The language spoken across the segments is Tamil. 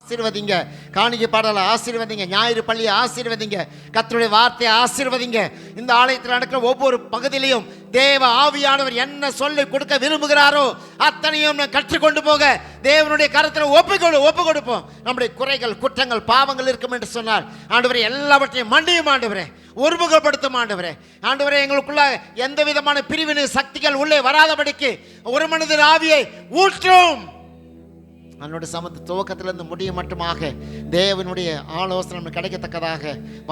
ஆசீர்வதிங்க. காணிக்கை பாடலை ஆசீர்வதிங்க. ஞாயிறு பள்ளியை ஆசீர்வதிங்க. கர்த்தருடைய வார்த்தையை ஆசீர்வதிங்க. இந்த ஆலயத்தில் நடக்கிற ஒவ்வொரு பகுதியிலையும் தேவ ஆவியானவர் என்ன சொல்லி கொடுக்க விரும்புகிறாரோ அத்தனையும் கற்றுக்கொண்டு போக தேவனுடைய கரத்தில் ஒப்பு கொடுப்போம். நம்முடைய குறைகள், குற்றங்கள், பாவங்கள் இருக்கும் என்று சொன்னார். ஆண்டவரே, எல்லாவற்றையும் மன்னியும் ஆண்டவரே, ஒருமுகப்படுத்தும் ஆண்டவரே. ஆண்டவரே, எங்களுக்குள்ள எந்த விதமான பிரிவினை சக்திகள் உள்ளே வராதபடிக்கு ஒரு மனதின் ஆவியை ஊற்றும். அவனுடைய சமத்து துவக்கத்திலிருந்து முடிய மட்டுமாக தேவனுடைய ஆலோசனை கிடைக்கத்தக்கதாக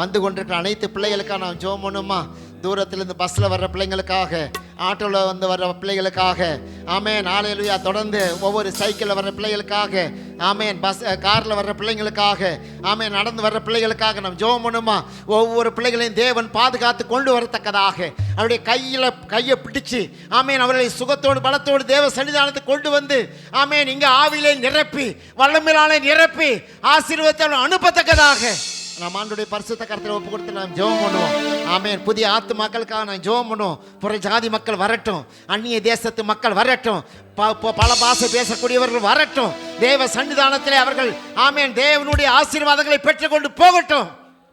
வந்து கொண்டிருக்கிற அனைத்து பிள்ளைகளுக்காக நான் ஜெபம் பண்ணுமா. தூரத்திலிருந்து பஸ்ஸில் வர்ற பிள்ளைங்களுக்காக, ஆட்டோவில் வந்து வர்ற பிள்ளைகளுக்காக, ஆமேன், ஹல்லேலூயா. தொடர்ந்து ஒவ்வொரு சைக்கிளில் வர்ற பிள்ளைகளுக்காக, ஆமேன், காரில் வர்ற பிள்ளைங்களுக்காக, ஆமேன், நடந்து வர்ற பிள்ளைகளுக்காக நம்ம ஜெபம் பண்ணுமா. ஒவ்வொரு பிள்ளைகளையும் தேவன் பாதுகாத்து கொண்டு வரத்தக்கதாக அவருடைய கையை பிடிச்சு, ஆமேன், அவர்களை சுகத்தோடு பலத்தோடு தேவ சன்னிதானத்தை கொண்டு வந்து, ஆமேன், இங்கே ஆவியிலே நிரப்பி வல்லமையினாலே நிரப்பி ஆசீர்வாதத்தை அனுப்பத்தக்கதாக நாம் ஆண்டவருடைய பரிசுத்த கரத்தில் ஒப்பு கொடுத்து நாம் ஜெபம் பண்ணுவோம். ஆமேன். புதிய ஆத்துமாக்களுக்காக நான் ஜெபம் பண்ணுவோம். புற ஜாதி மக்கள் வரட்டும், அந்நிய தேசத்து மக்கள் வரட்டும், பல பாஷை பேசக்கூடியவர்கள் வரட்டும். தேவ சன்னிதானத்திலே அவர்கள், ஆமேன், தேவனுடைய ஆசீர்வாதங்களை பெற்றுக்கொண்டு போகட்டும்.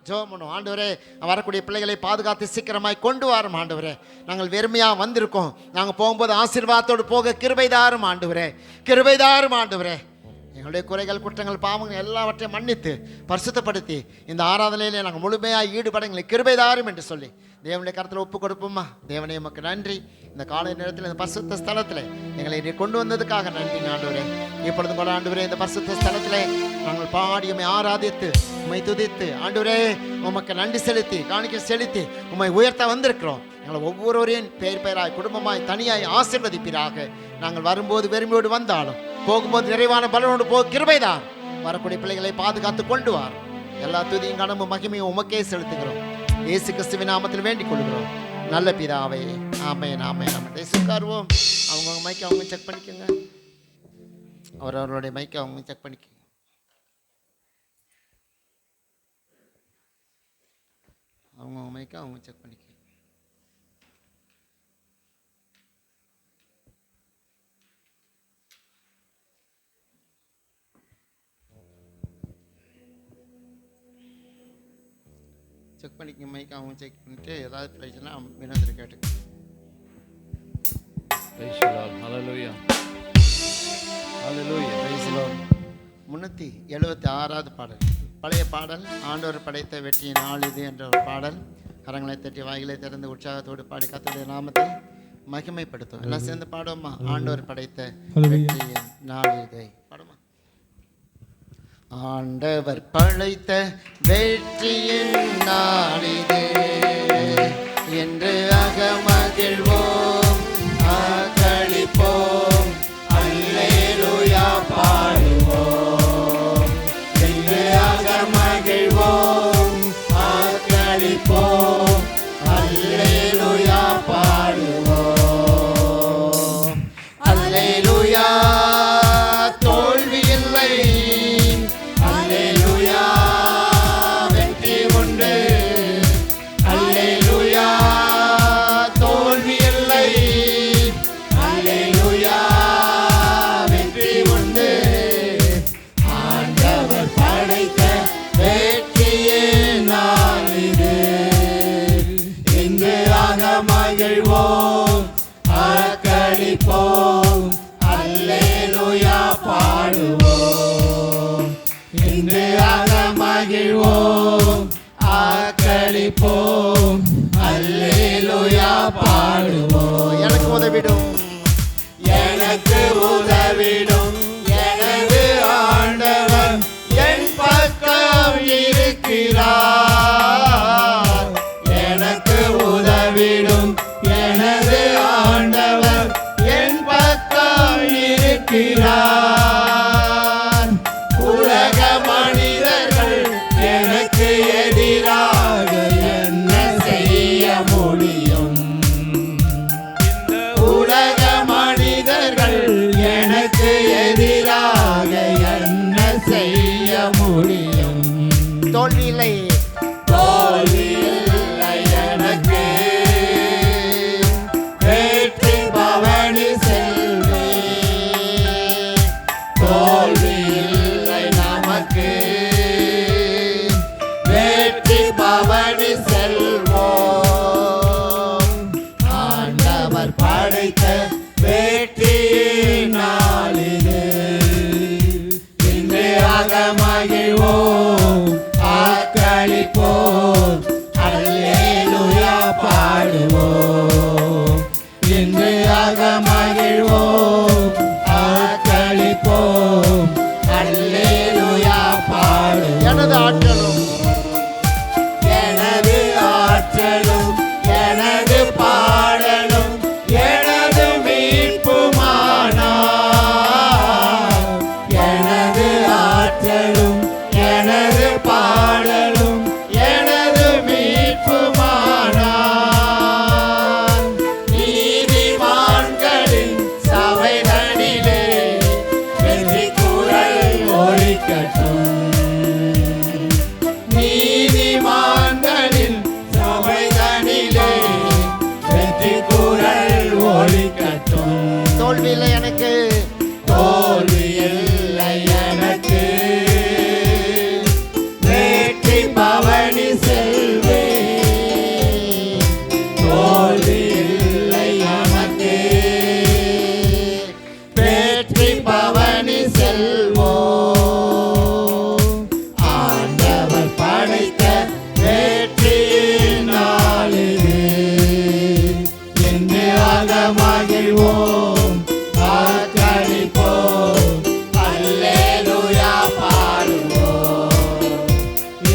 ஜெபம் பண்ணுவோம். ஆண்டவரே, வரக்கூடிய பிள்ளைகளை பாதுகாத்து சீக்கிரமாய் கொண்டு வரும் ஆண்டவரே. நாங்கள் வெறுமையாக வந்திருக்கோம். நாங்கள் போகும்போது ஆசீர்வாதத்தோடு போக கிருபைதாரும் ஆண்டவரே, கிருபைதாரும் ஆண்டவரே. எங்களுடைய குறைகள், குற்றங்கள், பாவங்கள் எல்லாவற்றையும் மன்னித்து பரிசுத்தப்படுத்தி இந்த ஆராதனையிலே நாங்கள் முழுமையாக ஈடுபட எங்களை கிருபைதாரும் என்று சொல்லி தேவனுடைய கரத்தில் ஒப்பு கொடுப்போமா. தேவனே, உமக்கு நன்றி. இந்த காலை நேரத்தில் இந்த பரிசுத்த ஸ்தலத்தில் எங்களை கொண்டு வந்ததுக்காக நன்றி ஆண்டவரே. இப்பொழுது கூட ஆண்டவரே, இந்த பரிசுத்த ஸ்தலத்தில் நாங்கள் பாடி உம்மை ஆராதித்து உம்மை துதித்து ஆண்டவரே உமக்கு நன்றி செலுத்தி காணிக்கை செலுத்தி உம்மை உயர்த்த வந்திருக்கிறோம். எங்களை ஒவ்வொருவரையும் பேர் பேராய், குடும்பமாய், தனியாய் ஆசீர்வதிப்பீராக. நாங்கள் வரும்போது வெறுமையோடு வந்தாலும் போகும்போது நிறைவான பலனோடு கிருபைதான். வரக்கூடிய பிள்ளைகளை பாதுகாத்து கொண்டு வார். எல்லா துதியும் கனமும் மகிமையும் உமக்கே செலுத்துகிறோம். இயேசு கிறிஸ்துவின் நாமத்தில் வேண்டிக் கொள்கிறோம் நல்ல பிதாவே. ஆமென், ஆமென், ஆமென். உட்காருவோம். அவங்கவுங்க மைக்கை அவங்க செக் பண்ணிக்கோங்க. அவரவர்களுடைய மைக்கை அவங்க செக் பண்ணிக்கோங்க. அவங்கவுங்க மைக்கை அவங்க செக் பண்ணிக்கோங்க. செக் பண்ணிக்க மைக்கு அவங்க செக் பண்ணிட்டு ஏதாவது பிழைச்சுன்னா வினோதரை கேட்டுக்க. 376வது பாடல், பழைய பாடல். ஆண்டவர் படைத்த வெற்றியின் நாள் இது என்ற ஒரு பாடல். கரங்களை தட்டி வாயிலை திறந்து உற்சாகத்தோடு பாடி கர்த்தருடைய நாமத்தை மகிமைப்படுத்தும். எல்லாம் சேர்ந்து பாடுவோமா. ஆண்டவர் படைத்த வெற்றியின் நாள் இது பாடுமா. ஆண்டவர் படைத்த வெற்றியின் நாளிது என்று அகமகிழ்வோம், ஆக்களிப்போம், அல்லேலூயா பாடுவோம். என்று அகமகிழ்வோம், ஆக்களிப்போம், அல்லேலூயா பாடுவோம். அல்லேலூயா, தோல்வி இல்லை. அல்லேலூயா, வெற்றி உண்டு. அல்லேலூயா, தோல்வி இல்லை. அல்லேலூயா, வெற்றி உண்டு. ஆண்டவர் படைத்த வெற்றியின் நாள் இது. இங்கு அகமகிழ்வோம், ஆக்களிப்போம், அல்லேலூயா பாடுவோம். இங்கு அகமகிழ்வோம், ஆக்களிப்போம், அல்லேலூயா பாடுவோம். எனக்கு உதவிடும், எனக்கு உதவிடும் எனது ஆண்டவர் என் பக்கம் இருக்கிறார். எனக்கு உதவிடும் எனது ஆண்டவர் என் பக்கம் இருக்கிறார். உலக மனிதர்கள் எனக்கு எதிராக என்ன செய்ய முடியும்? உலக மனிதர்கள் எனக்கு எதிராக என்ன செய்ய முடியும்? தோல்வி இல்லை, தோல்வி இல்லை எனக்கு. வெற்றி பவனி செல்வே, தோல்வி இல்லை நமக்கு. பவனி செல்வோம். ஆண்டவர் படைத்த வெற்றியின் நாளிது. இன்று அகமகிழ்வோம், ஆக்களிப்போம், அல்லேலூயா பாடுவோம். இன்று அகமகிழ்வோம், ஆக்களிப்போம், அல்லேலூயா பாடுவோம். எனது ஆற்றலும் எனது ஆற்றலும் எனது பாடலும் எனது மீட்புமானார். எனது ஆற்றலும் எனது பாடலும் எனது மீட்புமானார். நீதிமான்களின் சபைதனிலே வெற்றி குரல் ஒலிக்கட்டும். நீதிமான்களின் சபைதனிலே வெற்றி குரல் ஒலிக்கட்டும். தோல்வி இல்லை எனக்கு, தோல்வி இல்லை எனக்கு, வெற்றி பவனி செல்வே. தோல்வி இல்லை எனக்கு, வெற்றி பவனி செல்வோம். ஆண்டவர் படைத்த வெற்றியின் நாளிது. என்று அகமகிழ்வோம், ஆக்களிப்போம், அல்லேலூயா பாடுவோம்.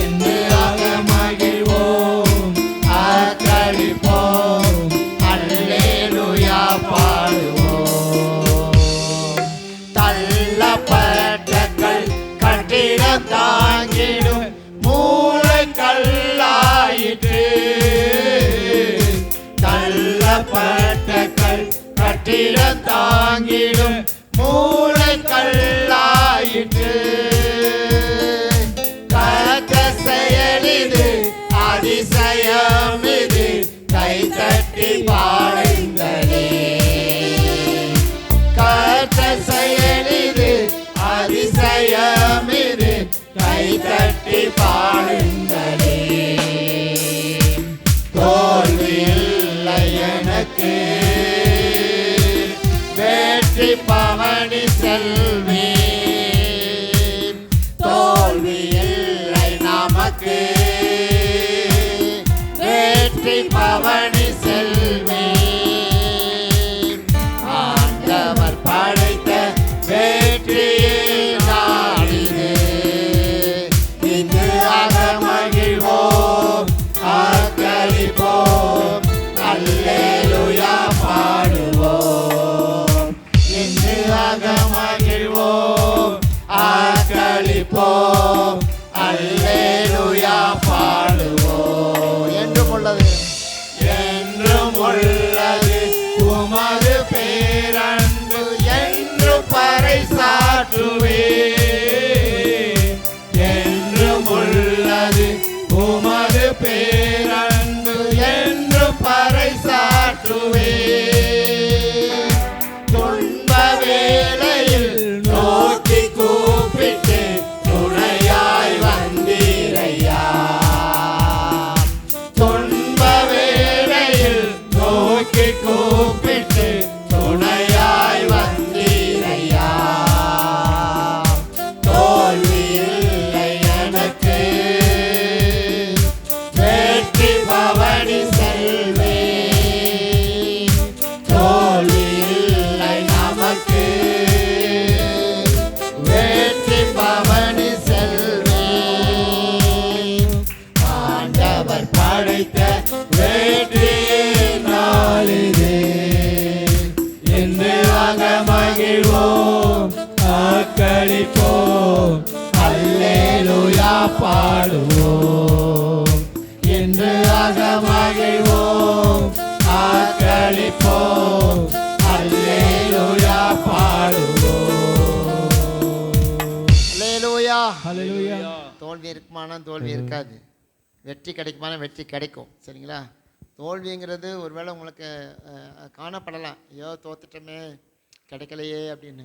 என்று அகமகிழ்வோம், ஆக்களிப்போம், அல்லேலூயா பாடுவோம். தள்ளப்பட்ட கல் கட்டிடம் தாங்கிடும் மூளை கல்லாயிற்று. தள்ளப்பட்ட கல் கட்டிடம் தாங்கிடும் மூளை கல்லாயிற்று. கர்த்தர் செயலிது, அதிசயம் இது, கைதட்டி பாடுங்களே. கர்த்தர் செயலிது, அதிசயம் இது, கைதட்டி பாடுங்களே. தோல்வி இல்லை எனக்கு, வெற்றி பவனி செல்வேன். தோல்வி இல்லை நமக்கு, வெற்றி பவனி செல்வேன். ஆண்டவர் படைத்த வெற்றியின் நாளிது. இன்று அகமகிழ்வோம், ஆக்களிப்போம், அல்லேலூயா பாடுவோம். இன்று அகமகிழ்வோம், ஆக்களிப்போம், அல்லேலூயா பாடுவோம். என்றும் உள்ளது, என்றும் உள்ளது உமது பேரன்பு என்று பறைசாற்றுவே. என்றும் உள்ளது உமது பேரன்பு என்று பறைசாற்றுவே. துன்ப வேளையில் நோக்கி கூப்பிட்டு துணையாய் வந்தீரையா. துன்ப வேளையில் நோக்கி கூப்பிட்டு துணையாய் வந்தீரையா. தோல்வி இல்லை எனக்கு, வெற்றி பவனி செல்வேன். தோல்வி இல்லை நமக்கு, வெற்றி பவனி செல்வேன். ஆண்டவர் படைத்த வெற்றியின் நாளிது. என்று அகமகிழ்வோம், ஆக்களிப்போம், அல்லேலூயா பாடுவோம். என்று அகமகிழ்வோம், ஆக்களிப்போம், அல்லேலூயா பாடுவோம். அல்லேலூயா. ஹல்லேலூயா. தோல்வி இருக்குமானா தோல்வி இருக்காது, வெற்றி கிடைக்குமானா வெற்றி கிடைக்கும். சரிங்களா? தோல்விங்கிறது ஒருவேளை உங்களுக்கு காணப்படலாம், ஐயோ தோத்துட்டோமே கிடைக்கலையே அப்படின்னு.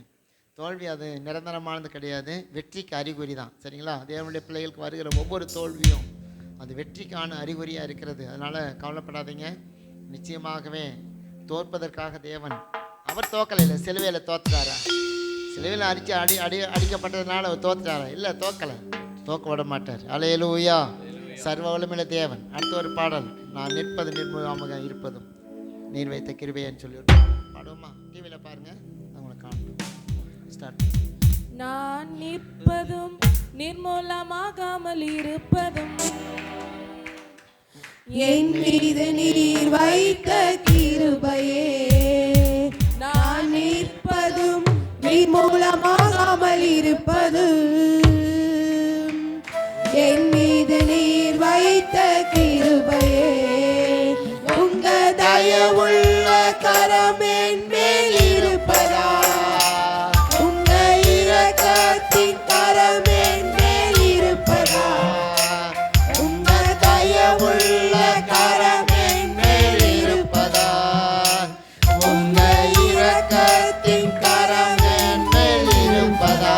தோல்வி அது நிரந்தரமானது கிடையாது, வெற்றிக்கு அறிகுறி தான். சரிங்களா? தேவனுடைய பிள்ளைகளுக்கு வருகிற ஒவ்வொரு தோல்வியும் அது வெற்றிக்கான அறிகுறியாக இருக்கிறது. அதனால் கவலைப்படாதீங்க. நிச்சயமாகவே தோற்பதற்காக தேவன் அவர் தோக்கலை இல்லை, சிலுவையில் தோத்துட்டாரா? சிலுவையில் அடிக்கப்பட்டதுனால அவர் தோத்துட்டாரா? இல்லை, தோக்க விட மாட்டார். அல்லேலூயா. சர்வ வல்லமையுள்ள தேவன். அடுத்த ஒரு பாடல், நான் நிற்பது நிர்மூலமாக இருப்பதும் நீர் வைத்த கிருபைன்னு சொல்லி ஒரு பாடல் பாடுவோமா? டிவியில் பாருங்க, அவங்களை காணும். ஸ்டார்ட். நான் நிற்பதும் நிர்மூலமாகாமல் இருப்பதும் என் மீது நீர் வைத்த கிருபையே. நான் நிற்பதும் நிர்மூலமாகாமல் இருப்பதும் என் மீது நீர் வைத்த கிருபையே. உங்க தயவுள்ள கரம் என் மேல் இருப்பதா, உங்க இரக்கத்தின் கரம் என் மேல் இருப்பதா, உங்க தயவுள்ள கரம் என் மேல் இருப்பதா, உங்க இரக்கத்தின் கரம் என் மேல் இருப்பதா.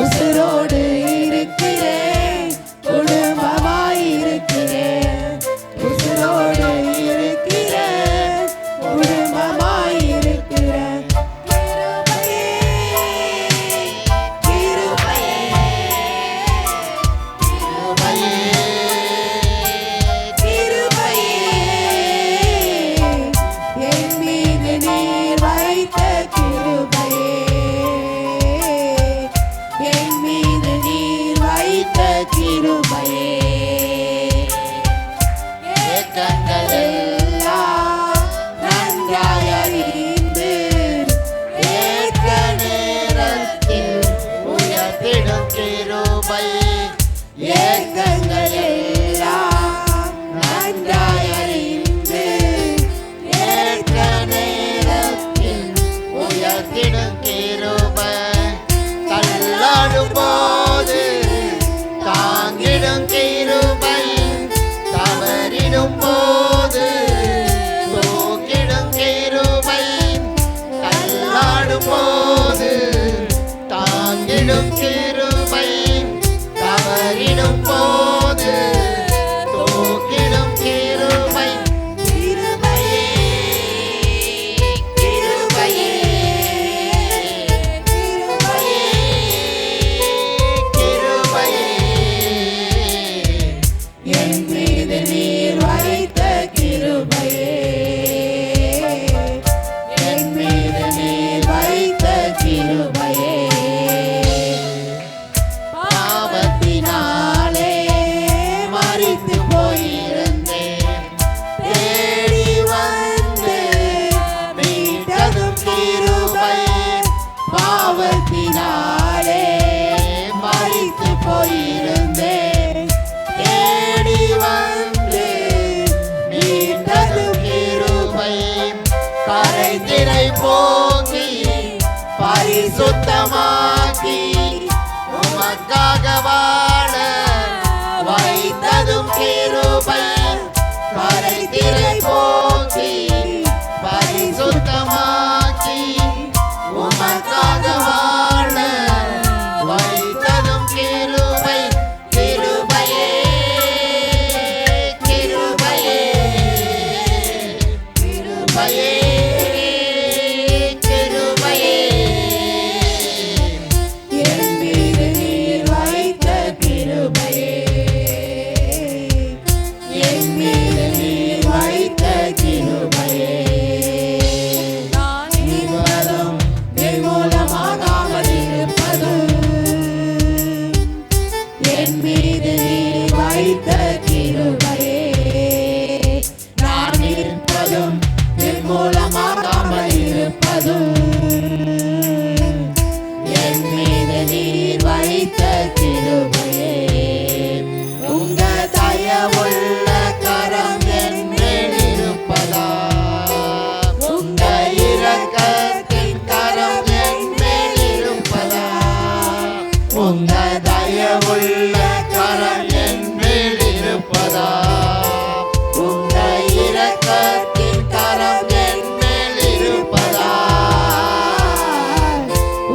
உசுரோடு இருக்கிறேன், குடும்பமாயிருக்கிறேன், உசுரோடு இருக்கிறேன், குடும்பமாயிருக்கிறேன். கிருபையே, கிருபையே, கிருபையே, என் மீது நீர் வைத்த கிருபையே, என் மீது நீர் வைத்த கிருபையே. ஏக்கங்கள் எல்லாம் நன்றாய் அறிந்து ஏற்ற நேரத்தில் உயர்த்திடும் கிருபை. ஏக்கங்கள் எல்லாம் நன்றாய் அறிந்து ஏற்ற நேரத்தில் உயர்த்திடும் கிருபை. தள்ளாடும் போது தாங்கிடும் கிருபை, தவறிடும் போது தூக்கிடும் கிருபை. தள்ளாடும் போது தாங்கிடும் கிருபை, தவறிடும் போது தூக்கிடும் கிருபை. கிருபையே, கிருபையே, கிருபையே, என் மீது நீர் வைத்த கிருபையே, என் மீது நீர் வைத்த கிருபையே. பாவத்தினாலே மரித்து போயிருந்தேன், தேடி வந்து மீட்டதும் கிருபை. பாவத்தினாலே மரித்து போயிருந்தேன், தேடி வந்து மீட்டதும் கிருபை. கரைதிரை போக்கி பரிசுத்தமாக்கி உமக்காக வாழ வைத்ததும் கிருபை. கரைதிரை போக்கி பரிசுத்தமாக்கி உமக்காக வாழ வைத்ததும் கிருபை. கிருபையே, கிருபையே, கிருபையே, கிருபையே, என் மீது நீர் வைத்த கிருபையே, என் மீது நீர் வைத்த கிருபையே. நான் நிற்பதும் நிர்மூலமாகாமல் இருப்பதும் என் மீது நீர் வைத்த கிருபையே. நான் நிற்பதும் நிர்மூலமாகாமல் இருப்பதும் என் மீது நீர் வைத்த கிருபையே. உங்க தயவுள்ள கரம் என் மேல் இருப்பதா, உங்க இரக்கத்தின் கரம் என் மேல் இருப்பதா, உங்க தயவுள்ள கரம் என் மேல் இருப்பதா, உங்க இரக்கத்தின் கரம் என் மேல் இருப்பதா.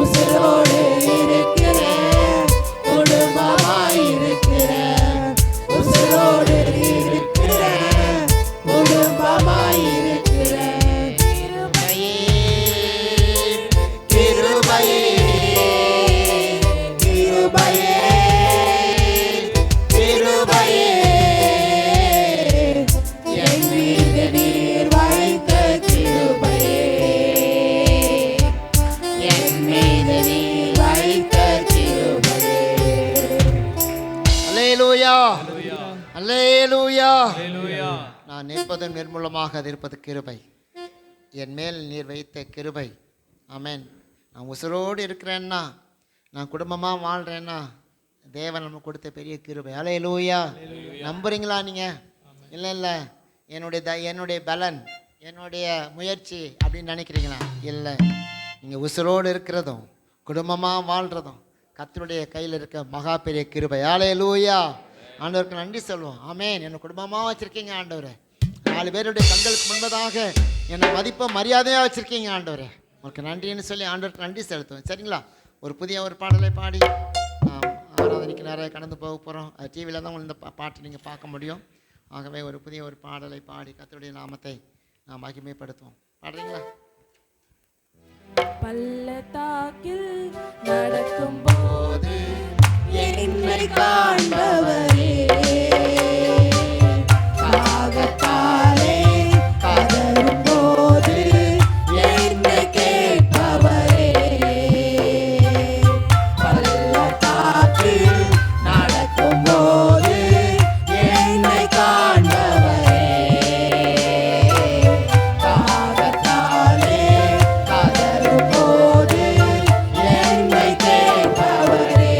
உசுரோடு இருக்கிறேன், குடும்பமாயிருக்கிறேன், அல்லேலூயா. ஹalleluya. நான் நிற்பதும் நிர்மூலமாக அது இருப்பது கிருபை, என் மேல் நீர் வைத்த கிருபை. ஆமென். நான் உசுரோடு இருக்கிறேன்னா, நான் குடும்பமாக வாழ்கிறேன்னா, தேவன் நம்ம கொடுத்த பெரிய கிருபை. அல்லேலூயா. நம்புறீங்களா நீங்கள்? இல்லை என்னுடைய பலன், என்னுடைய முயற்சி அப்படின்னு நினைக்கிறீங்களா? இல்லை. நீங்கள் உசுரோடு இருக்கிறதும் குடும்பமாக வாழ்கிறதும் கர்த்தருடைய கையில் இருக்க மகா பெரிய கிருபை. அல்லேலூயா. ஆண்டவருக்கு நன்றி சொல்லுவோம். ஆமென். என்னை குடும்பமாக வச்சுருக்கீங்க ஆண்டவரே. 4 பேருடைய கண்களுக்கு முன்பதாக என்னை மதிப்பை மரியாதையாக வச்சுருக்கீங்க ஆண்டவரே. உங்களுக்கு நன்றின்னு சொல்லி ஆண்டவருக்கு நன்றி செலுத்துவேன். சரிங்களா? ஒரு புதிய ஒரு பாடலை பாடி ஆராதனைக்கு நிறைய கடந்து போக போகிறோம். அது டிவியில் தான் இந்த பாட்டு நீங்கள் பார்க்க முடியும். ஆகவே ஒரு புதிய ஒரு பாடலை பாடி கர்த்தருடைய நாமத்தை நாம் மகிமைப்படுத்துவோம். பாடுறீங்களா? பள்ளத்தாக்கில் நடக்கும்போது என்னை காண்பவரே, தாகத்தாலே கதறும்போது என்னை கேட்பவரே, பள்ளத்தாக்கில் நடக்கும்போது என்னை காண்பவரே, தாகத்தாலே கதறும்போது என்னை கேட்பவரே,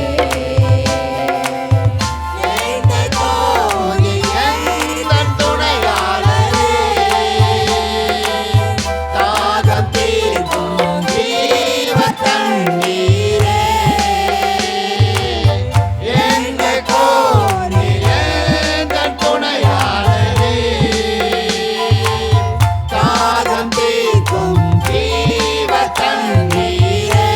என்னை கோரி எந்தன் துணையாளரே, தாகம் தீர்க்கும் ஜீவத் தண்ணீரே, என்னை கோரி எந்தன் துணையாளரே, தாகம் தீர்க்கும் ஜீவத் தண்ணீரே,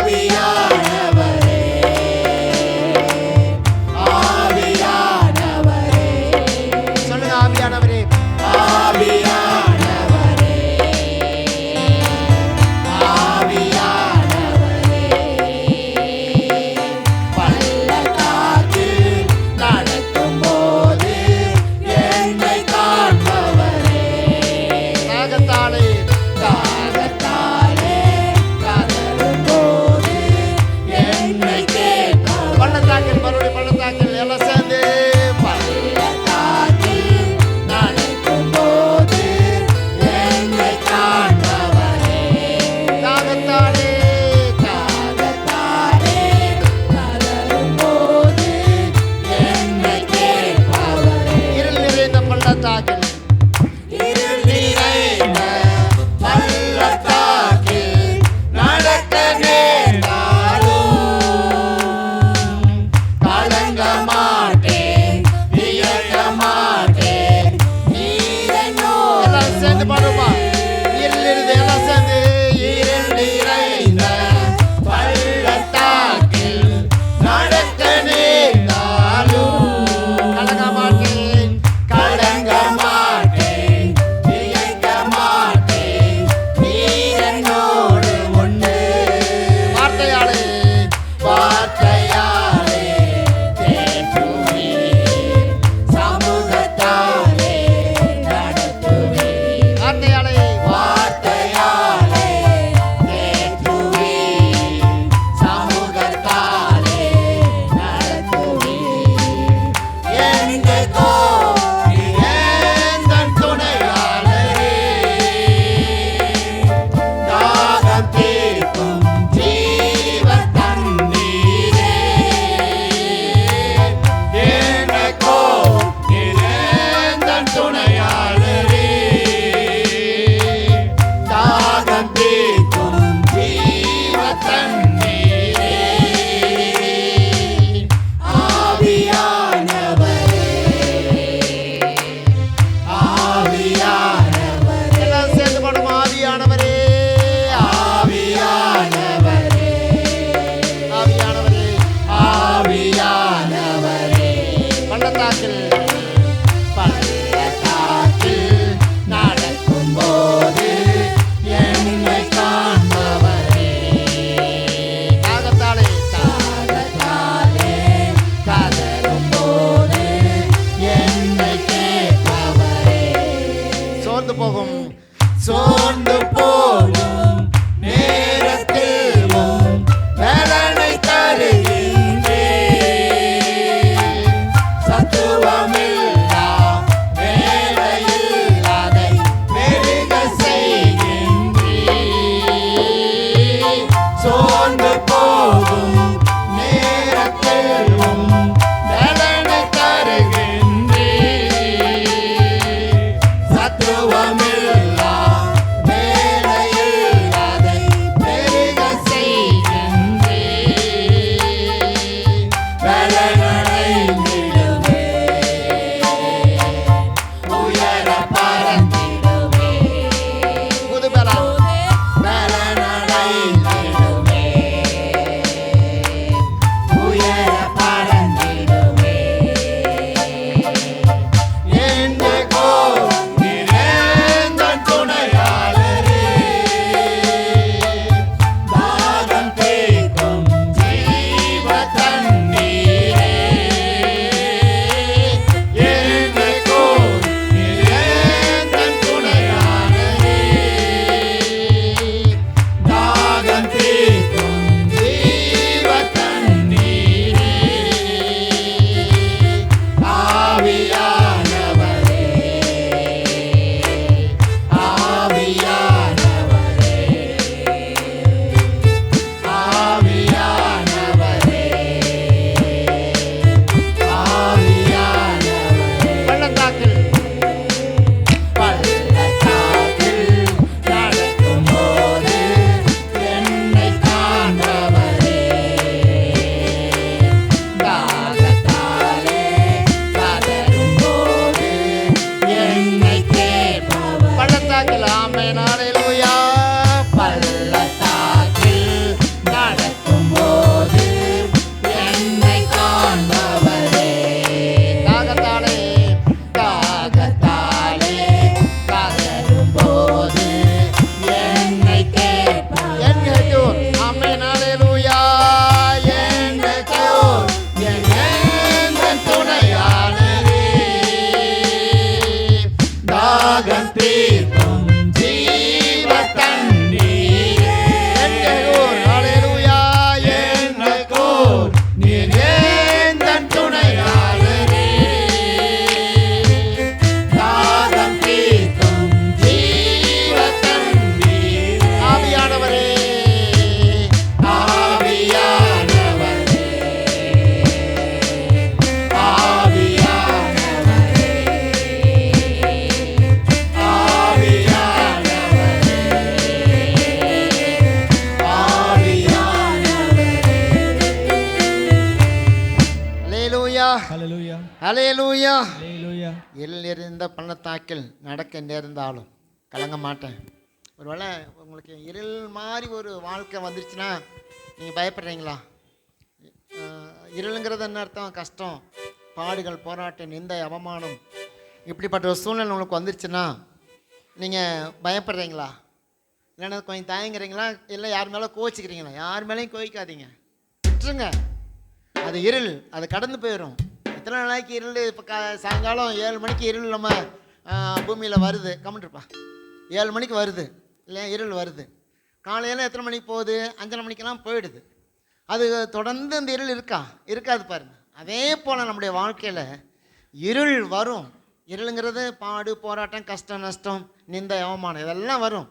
ஆவியானவரே, ஆவியானவரே, சொல்லுங்க. ஆவியானவரே, ஆவியானவரே, ஆவியானவரே, பள்ளத்தாக்கில் நடக்கும்போது என்னை காண்பவரே, தாகத்தாலே தாகத்தாலே கதறும்போது என்னை கேட்பவரே, பள்ளத்தாக்கில் மறுபடியும் பள்ளத்தாக்கில் எல்லாம் சேர்ந்து பள்ளத்தாக்கில் நடக்கும்போது என்னை காண்பவரே, தாகத்தாலே தாகத்தாலே கதறும்போது என்னை கேட்பவரே, இருள் நிறைந்த பள்ளத்தாக்கில் இருள் நிறைந்த பள்ளத்தாக்கில் நடக்க நேர்ந்தாலும் கலங்க மாட்டேன், வியக்க மாட்டேன், நீர் என்னோடு எல்லாம் சேர்ந்து பாடுமா? இருள் இருந்து எல்லாம் சேர்ந்து இருள் நிறைந்த பள்ளத்தாக்கில் நடக்க நேர்ந்தாலும் கலங்க மாட்டேன், கலங்க மாட்டேன், வியக்க மாட்டேன், நீர் என்னோடு உண்டு, வார்த்தையாலே வார்த்தையாலே தேற்றுவீர், சமூகத்தாலே நடத்துவீர், வார்த்தையாலே வார்த்தையாலே தேற்றுவீர், சமூகத்தாலே நடத்துவீர், என்னை கோரி எந்தன் துணையாளரே, தாகம் தீர்க்கும் ஜீவத் தண்ணீரே, என்னை கோரி எந்தன் துணையாளரே, தாகம் தீர்க்கும் ஜீவத் தண்ணீரே, ஆவியானவரே, ஆவியானவரே, எல்லாம் சேர்ந்து பாடுமா? ஆவியானவரே, ஆவியானவரே, ஆவியானவரே, ஆவியானவரே, பள்ளத்தாக்கில் பள்ளத்தாக்கில் நடக்கும்போது என்னை காண்பவரே, சோர்ந்து போகும் நேரத்தில் பலனை தருகின்றீர். சத்துவமில்லா வேளையில் அதை பெருக செய்கின்றீர். பலனடைந்திடுவே, உயர பறந்திடுவே. புது பலம். பலனடைந்திடுவே, உயர பறந்திடுவே. என்றைக்கோ நிறைந்த துணையாளரே, தாகம் தீர்க்கும் ஜீவ தண்ணீரே. என்றைக்கோ நிறைந்த துணையாளரே, தாகம் தீர்க்கும் ஜீவ தண்ணீரே. ஆவியானவரே, ஆவியானவரே, ஆவியானவரே, ஆவியானவரே. பள்ளத்தாக்கில் நடக்கும்போது என்னை காண்பவரே, தாகத்தாலே கதறும்போது என்னை கேட்பவரே. பள்ளத்தாக்கில் ஆமென் அல்லேலூயா. பள்ளத்தாக்கில் நடக்கும்போது என்னை காண்பவரே, தாகத்தாலே கதறும்போது என்னை கேட்பவரே. என் கேட்டோர் ஆமென் அல்லேலூயா. என் கேட்டோர் என் துணையாளரே, தாகம் தீர்க்கும் ஜீவ தண்ணீரே. என் கேட்டோர் அல்லேலூயா. என் கேட்டோர் நீர் என் துணையாளரே, தாகம் தீர்க்கும் ஜீவ தண்ணீரே. ஆவியானவரே, ஆவியானவரே, ஆவியானவரே, அல்லேலூயா. ஹalleluya அல்லேலூயா. ஹalleluya இருள் நிறைந்த பள்ளத்தாக்கில் நடக்க நேர்ந்தாலும் கலங்க மாட்டேன். ஒருவேளை உங்களுக்கு இருள் மாதிரி ஒரு வாழ்க்கை வந்துருச்சுன்னா நீங்கள் பயப்படுறீங்களா? இருளுங்கிறது என்ன அர்த்தம்? கஷ்டம், பாடுகள், போராட்டம், நிந்தை, அவமானம், இப்படிப்பட்ட ஒரு சூழ்நிலை உங்களுக்கு வந்துருச்சுன்னா நீங்கள் பயப்படுறீங்களா? இல்லைன்னா கொஞ்சம் தயங்குறீங்களா? இல்லை யார் மேலே கோச்சிக்கிறீங்களா? யார் மேலேயும் கோவிக்காதீங்க, விட்டுருங்க. அது இருள், அது கடந்து போயிடும். எத்தனை நாளைக்கு இருள்? இப்போ சாயங்காலம் 7 மணிக்கு இருள் நம்ம பூமியில் வருது, கமெண்ட்ருப்பா, 7 மணிக்கு வருது இல்லை, இருள் வருது. காலையில் எத்தனை மணிக்கு போகுது? 5:30 மணிக்கெல்லாம் போயிடுது. அது தொடர்ந்து அந்த இருள் இருக்காது பாருங்க. அதே போல் நம்முடைய வாழ்க்கையில் இருள் வரும். இருளுங்கிறது பாடு, போராட்டம், கஷ்டம், நஷ்டம், நிந்தை, அவமானம் இதெல்லாம் வரும்.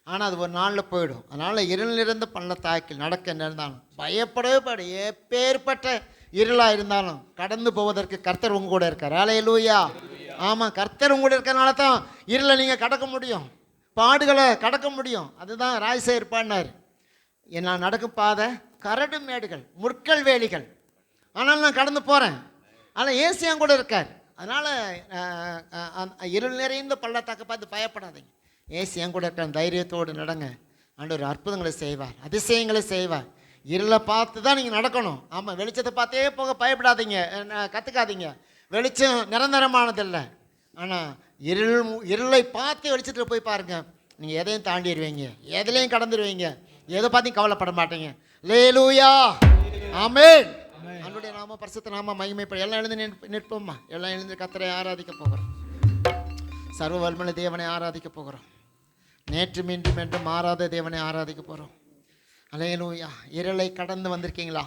ஆனால் அது ஒரு நாளில் போயிடும். அதனால் இருள் நிறைந்த பள்ளத்தாக்கில் நடக்க நேர்ந்தாலும் பயப்படவே பாடு. எப்பேற்பட்ட இருளாக இருந்தாலும் கடந்து போவதற்கு கர்த்தர் உங்க கூட இருக்கார். அல்லேலூயா. ஆமாம், கர்த்தர் உங்க கூட இருக்கிறனால தான் இருளை நீங்கள் கடக்க முடியும், பாடுகளை கடக்க முடியும். அதுதான் ராஜசேகர் பாடினார். நான் நடக்கும் பாதை கரடு மேடுகள், முற்கள் வேலிகள், ஆனால் நான் கடந்து போகிறேன். ஆனால் ஏசு என் கூட இருக்கார். அதனால் இருள் நிறைந்த பள்ளத்தாக்க பார்த்து பயப்படாதீங்க. ஏசு என் கூட இருக்கார், தைரியத்தோடு நடங்க. ஆண்டவர் அற்புதங்களை செய்வார், அதிசயங்களை செய்வார். இருளை பார்த்து தான் நீங்கள் நடக்கணும். ஆமாம், வெளிச்சத்தை பார்த்தே போக பயப்படாதீங்க, கற்றுக்காதீங்க. வெளிச்சம் நிரந்தரமானதில்லை. ஆனால் இருளை பார்த்து வெளிச்சத்தில் போய் பாருங்கள், நீங்கள் எதையும் தாண்டிடுவீங்க, எதுலேயும் கடந்துடுவீங்க, எதை பார்த்தையும் கவலைப்பட மாட்டீங்க. அல்லேலூயா. ஆமென். ஆண்டவருடைய நாம பரிசுத்த நாம மகிமைப்படும். எல்லாம் எழுந்து நிற்போம்மா. எல்லாம் எழுந்து கர்த்தரை ஆராதிக்க போகிறோம். சர்வ வல்லமையுள்ள தேவனை ஆராதிக்க போகிறோம். நேற்று மீண்டும் என்று மாறாத தேவனை ஆராதிக்க போகிறோம். அல்லேலூயா. இருளை கடந்து வந்திருக்கீங்களா?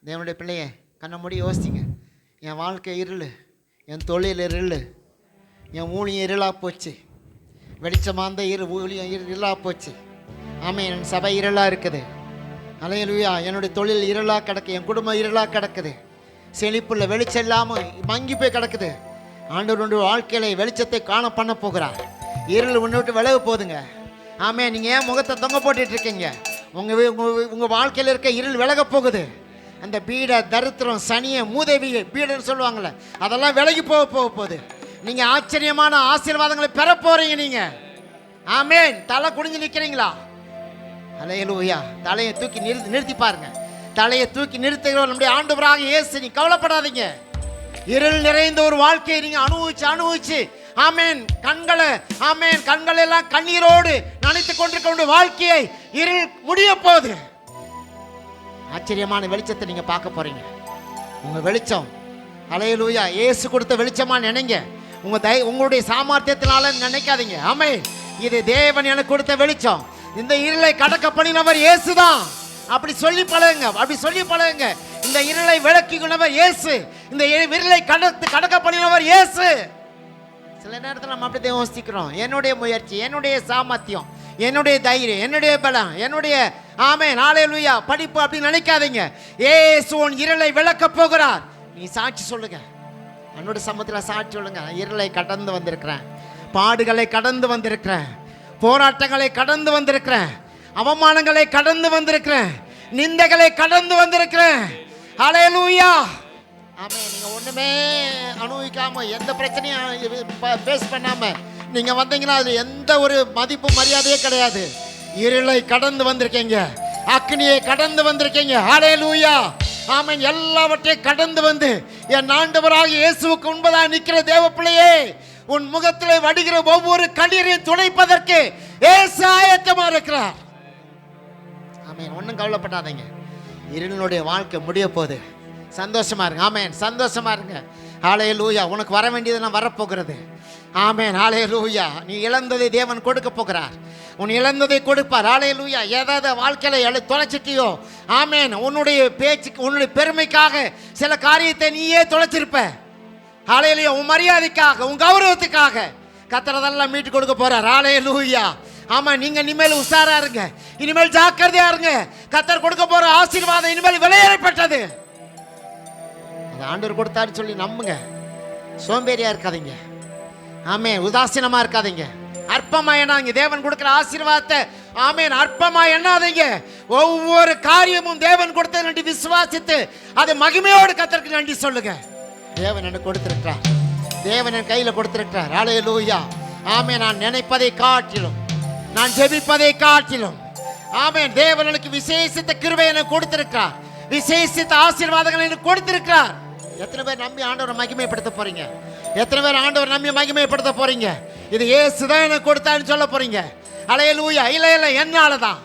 தேவனுடைய பிள்ளையே, கண்ணை மூடி யோசிங்க. என் வாழ்க்கை இருள், என் தொழில் இருள், என் ஊழியம் இருளாக போச்சு, வெளிச்சமாந்த ஊழியம் இருளாக போச்சு. ஆமென். என் சபை இருளாக இருக்குது. அல்லேலூயா. என்னுடைய தொழில் இருளாக கிடக்கு, என் குடும்பம் இருளாக கிடக்குது, செழிப்புள்ள வெளிச்சம் இல்லாமல் மங்கி போய் கிடக்குது. ஆண்டவருடைய வாழ்க்கையில வெளிச்சத்தை காண பண்ண போகிறார். இருள் ஒன்று விட்டு விலக போகுதுங்க. ஆமென். நீங்கள் ஏன் முகத்தை தொங்க போட்டுட்டு இருக்கீங்க? உங்கள் வாழ்க்கையில் இருக்க இருள் விலக போகுது. அந்த பீட தரித்திரம் சனியை மூதேவி பீடன்னு சொல்லுவாங்கள்ல, அதெல்லாம் விலகி போகுது. நீங்கள் ஆச்சரியமான ஆசீர்வாதங்களை பெற போகிறீங்க. நீங்கள் ஆமென். தலை குனிஞ்சு நிற்கிறீங்களா? அல்லேலூயா. தலையை தூக்கி நிறுத்தி பாருங்க. தலையை தூக்கி நிறுத்துகிறோம் நம்முடைய ஆண்டவராக இயேசு. நீ கவலைப்படாதீங்க. இருள் நிறைந்த ஒரு வாழ்க்கையை நீங்க அனுபவிச்சு ஆமென். கண்கள் எல்லாம் கண்ணீரோடு நனைத்துக் கொண்டிருக்க வாழ்க்கையை இருள் முடிய போகுது. ஆச்சரியமான வெளிச்சத்தை நீங்க பார்க்க போறீங்க. உங்க வெளிச்சம் அல்லேலூயா இயேசு கொடுத்த வெளிச்சமா நினைங்க. உங்களுடைய சாமர்த்தியத்தினால நினைக்காதீங்க. ஆமென். இது தேவன் எனக்கு கொடுத்த வெளிச்சம். இந்த இருளை கடக்க பண்ணினவர் இயேசுதான். அப்படி சொல்லி பழகுங்க. இந்த இருளை விளக்கினவர் இயேசு. இந்த இருளை கடக்க பண்ணினவர் இயேசு. சில நேரத்தில் நம்ம அப்படி யோசிக்கிறோம். என்னுடைய முயற்சி, என்னுடைய சாமர்த்தியம், என்னுடைய தைரியம், என்னுடைய பலம், என்னுடைய ஆமென் ஹல்லேலூயா படிப்பு அப்படி நினைக்காதீங்க. இயேசு உன் இருளை விளக்க போகிறார். நீ சாட்சி சொல்லுங்க. என்னோட சமூகத்தில் சாட்சி சொல்லுங்க. இருளை கடந்து வந்திருக்கிறேன், பாடுகளை கடந்து வந்திருக்கிறேன், போராட்டங்களை கடந்து வந்திருக்கிறேன், அவமானங்களை கடந்து வந்திருக்கிறேன், நிந்தைகளை கடந்து வந்திருக்கிறேன். ஹல்லேலூயா. ஆமென். நீங்க ஒண்ணுமே அனுபவிக்காம எந்த பிரச்சனையும் ஃபேஸ் பண்ணாம நீங்க வந்தீங்கன்னா அது எந்த ஒரு மதிப்பு மரியாதையே கிடையாது. இருளை கடந்து வந்திருக்கீங்க, அக்னியை கடந்து வந்திருக்கீங்க. ஹல்லேலூயா. ஆமென். எல்லாவற்றையும் கடந்து வந்து என் ஆண்டவராக இயேசுவுக்கு உண்பதாக நிற்கிற தேவ பிள்ளையே, உன் முகத்திலே வடிகிற ஒவ்வொரு கண்ணீரையும் துடைப்பதற்கு இயேசு ஆயத்தமா இருக்கிறார். ஆமென். ஒன்றும் கவலைப்படாதீங்க. இருளினுடைய வாழ்க்கை முடிய போகுது. சந்தோஷமா இருங்க. ஆமென். சந்தோஷமா இருங்க. ஹல்லேலூயா. உனக்கு வர வேண்டியது நான் வரப்போகிறது. ஆமென். ஹல்லேலூயா. நீ இழந்ததை தேவன் கொடுக்க போகிறார். உன் இழந்ததை கொடுப்பார். ஹல்லேலூயா. ஏதாவது வாழ்க்கையில தொலைச்சிட்டியோ ஆமென், உன்னுடைய பேச்சுக்கு உன்னுடைய பெருமைக்காக சில காரியத்தை நீயே தொலைச்சிருப்ப. ஹல்லேலூயா. உன் மரியாதைக்காக, உன் கௌரவத்துக்காக கர்த்தர் அதெல்லாம் மீட்டு கொடுக்க போறார். ஹல்லேலூயா. ஆமா. நீங்க இனிமேல் உஷாரா இருங்க. இனிமேல் ஜாக்கிரதையா இருங்க. கர்த்தர் கொடுக்க போற ஆசீர்வாதம் இனிமேல் விலையேறப்பட்டது. அது ஆண்டவர் கொடுத்தாருன்னு சொல்லி நம்புங்க. சோம்பேறியா இருக்காதீங்க. ஆமென். உதாசீனமா இருக்காதீங்க. அற்பமா எண்ணாதீங்க. தேவன் கொடுக்கிற ஆசீர்வாதத்தை ஆமென் அற்பமா எண்ணாதீங்க. ஒவ்வொரு காரியமும் தேவன் கொடுத்தது நன்றி விசுவாசித்து அது மகிமையோடு கர்த்தருக்கு நன்றி சொல்லுங்க. தேவன் எனக்கு கொடுத்திருக்கிறார், தேவன் என் கையில கொடுத்திருக்கிறார். ஹல்லேலூயா. ஆமென். நான் நினைப்பதை காட்டிலும், நான் ஜெபிப்பதை காட்டிலும் ஆமென் தேவன் எனக்கு விசேஷித்த கிருபை எனக்கு கொடுத்திருக்கிறார், விசேஷித்த ஆசீர்வாதங்கள் எனக்கு கொடுத்திருக்கிறார். எத்தனை பேர் நம்பி ஆண்டவரை மகிமைப்படுத்த போறீங்க? எத்தனை பேர் ஆண்டவர் நம்பி மகிமைப்படுத்த போறீங்க? இது இயேசுதான் எனக்கு கொடுத்தான்னு சொல்ல போறீங்க. ஹல்லேலூயா. இல்ல என்னாலதான்.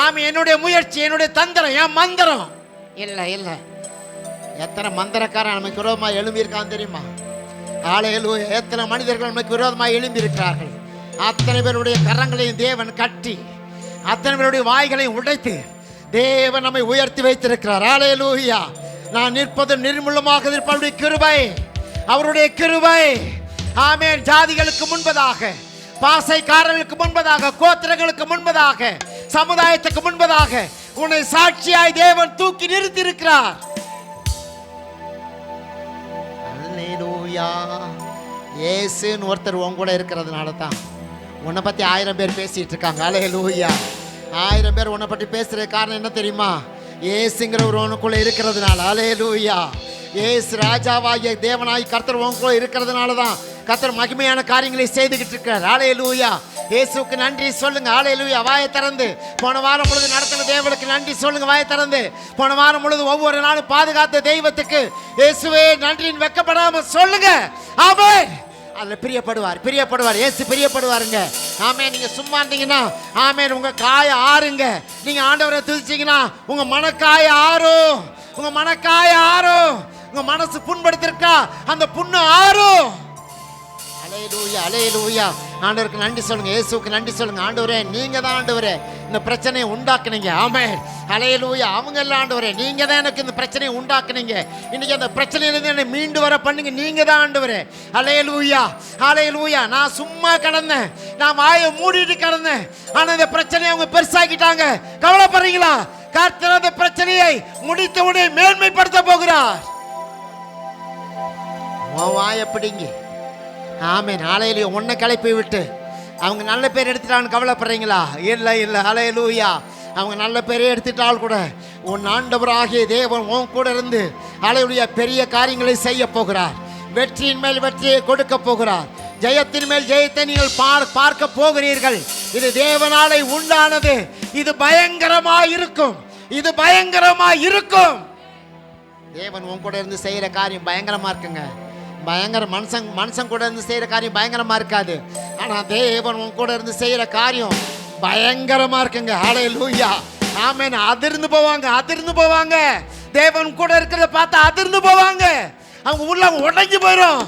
ஆமென். என்னுடைய முயற்சி, என்னுடைய தந்திரம், என் மந்திரம் இல்ல. எத்தனை மந்திரக்காரன் நமக்கு விரோதமாக எழும்பி இருக்கான்னு தெரியுமா? ஹல்லேலூயா. எத்தனை மனிதர்கள் நமக்கு விரோதமாக எழும்பி இருக்கிறார்கள். அத்தனை பேருடைய கரங்களையும் தேவன் கட்டி, அத்தனை பேருடைய வாய்களையும் உடைத்து தேவன் நம்மை உயர்த்தி வைத்திருக்கிறார். ஹல்லேலூயா. நான் நிற்பது நிர்மூலமாக இருப்பவருடைய கிருபை, அவருடைய கிருபை. ஆமென். ஜாதிகளுக்கு முன்பதாக, பாசைக்காரர்களுக்கு முன்பதாக, கோத்திரங்களுக்கு முன்பதாக, சமுதாயத்துக்கு முன்பதாக உன்னை சாட்சியாய் தேவன் தூக்கி நிறுத்தி இருக்கிறார். அல்லேலூயா. இயேசுன்னு ஒருத்தர் உன் கூட இருக்கிறதுனால தான் உன்னை பத்தி 1000 பேர் பேசிட்டு இருக்காங்க. அல்லேலூயா. 1000 பேர் உன்னை பற்றி பேசுற காரணம் என்ன தெரியுமா? இயேசுங்கிற ஒரு உனக்குள்ள இருக்கிறதுனால. அல்லேலூயா. இயேசு ராஜாவாகிய தேவனாய் கர்த்தர் உனக்குள்ள இருக்கிறதுனால தான் கர்த்தர் மகிமையான காரியங்களை செய்துகிட்டு இருக்கிறார். ஹல்லேலூயா. இயேசுவுக்கு நன்றி சொல்லுங்க. ஹல்லேலூயா. வாயை திறந்து போன வாரம் முழுது நடத்தின தேவனுக்கு நன்றி சொல்லுங்க. வாயை திறந்து போன வாரம் முழுது ஒவ்வொரு நாளும் பாதுகாத்த தெய்வத்துக்கு இயேசுவே நன்றின்னு வெட்கப்படாம சொல்லுங்க. ஆமென். அதில் பிரியப்படுவார். இயேசு பிரியப்படுவாருங்க. ஆமென். நீங்க சும்மா இருந்தீங்கன்னா ஆமென் உங்க காய ஆறுங்க. நீங்க ஆண்டவரை துதிச்சீங்கன்னா உங்க மனக்காய ஆறும். உங்க மனசு புண்படுத்திருக்கா அந்த புண்ணு ஆறும். அல்லேலூயா. ஆண்டவருக்கு நன்றி சொல்லுங்க, இயேசுவுக்கு நன்றி சொல்லுங்க. ஆண்டவரே நீங்க தான் ஆண்டவரே இந்த பிரச்சனையை உண்டாக்குனீங்க. ஆமென், ஹல்லேலூயா. அவங்க எல்லாம் ஆண்டவரே நீங்க தான் எனக்கு இந்த பிரச்சனையை உண்டாக்குனீங்க. இன்னைக்கு அந்த பிரச்சனையிலிருந்து என்னை மீண்டு வர பண்ணுங்க. நீங்க தான் ஆண்டவரே. ஹல்லேலூயா, ஹல்லேலூயா. நான் சும்மா கிடந்தேன், நான் வாயை மூடிட்டு கிடந்தேன். ஆனா இந்த பிரச்சனையை அவங்க பெருசாக்கிட்டாங்க. கவலைப்படுறீங்களா? கர்த்தர் அந்த பிரச்சனையை முடித்தவுடனே மேன்மைப்படுத்த போகிறார். வாயை பிடிங்க. ஆமென், ஹல்லேலூயா. உன்னை கிளப்பி விட்டு அவங்க நல்ல பேர் எடுத்துட்டான்னு கவலைப்படுறீங்களா? இல்லை இல்லை, ஹல்லேலூயா. அவங்க நல்ல பேரே எடுத்துட்டால் கூட உன் ஆண்டவராகிய தேவன் உன் கூட இருந்து ஹல்லேலூயா பெரிய காரியங்களை செய்ய போகிறார். வெற்றியின் மேல் வெற்றியை கொடுக்க போகிறார். ஜெயத்தின் மேல் ஜெயத்தை நீங்கள் பார்க்க போகிறீர்கள். இது தேவனாலே உண்டானது. இது பயங்கரமாய் இருக்கும். இது பயங்கரமாய் இருக்கும். தேவன் உன் கூட இருந்து செய்யற காரியம் பயங்கரமா இருக்குங்க. பயங்கர மனுஷன் கூட இருந்து செய்யற காரியம் பயங்கரமா இருக்காது. ஆனா தேவன் உன் கூட இருந்து செய்யற காரியம் பயங்கரமா இருக்குங்க. ஹல்லேலூயா, ஆமென். அதிர்ந்து போவாங்க. தேவன் கூட இருக்கிறத பார்த்தா அதிர்ந்து போவாங்க. அவங்க உள்ள உடைஞ்சு போயிடும்.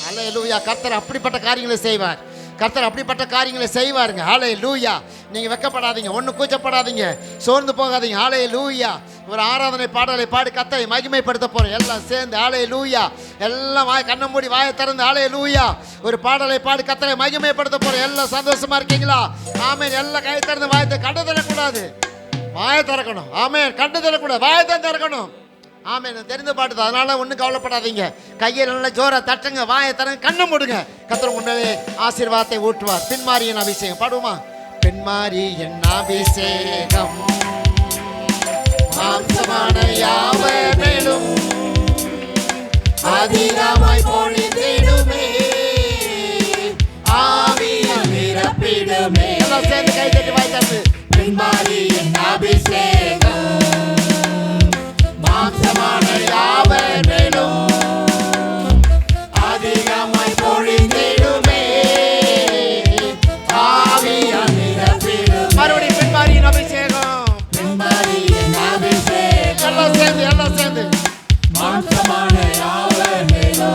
ஹல்லேலூயா. கர்த்தர் அப்படிப்பட்ட காரியங்களை செய்வார். கர்த்தர் அப்படிப்பட்ட காரியங்களை செய்வாருங்க. ஹல்லேலூயா. நீங்க வெட்கப்படாதீங்க, ஒன்றும் கூச்சப்படாதீங்க, சோர்ந்து போகாதீங்க. ஹல்லேலூயா. ஒரு ஆராதனை பாடலை பாடி கர்த்தரை மகிமைப்படுத்த போறோம் எல்லாம் சேர்ந்து. ஹல்லேலூயா. எல்லாம் கண்ணை மூடி வாயை திறந்து ஹல்லேலூயா ஒரு பாடலை பாடி கர்த்தரை மகிமைப்படுத்த போறோம். எல்லாம் சந்தோஷமா இருக்கீங்களா? ஆமென். எல்லாம் கை திறந்து வாயத்தை கண்டு தரக்கூடாது, வாயை திறக்கணும். ஆமென். கண்டு தரக்கூடாது, வாயை தான் திறக்கணும். ஆமென். தெரிந்த பாட்டு தான், அதனால ஒன்றும் கவலைப்படாதீங்க. கையை நல்லா ஜோரா தட்டுங்க, வாயை தரங்க, கண்ணை மூடுங்க. கர்த்தர் உண்மையிலே ஆசீர்வாதத்தை ஊற்றுவார். பின்மாரியின் அபிஷேகம் பாடுவோமா? பின்மாரியின் அபிஷேகம் மாம்சமான யாவர் மேலும் அதிகமாய் பொழிந்திடுமே, ஆவியில் நிரப்பிடுமே. எல்லாம் சேர்ந்து கை தட்டி வாய் தட்டு. பின்மாரியின் அபிஷேகம் மாம்சமான யாவர் மேலும் அதிகமாய் பொழிந்திடுமே, ஆவியில் நிரப்பிடுமே. மறுபடியும் பின்மாரியின் அபிஷேகம், எல்லாம் சேர்ந்து மாம்சமான யாவர் மேலும்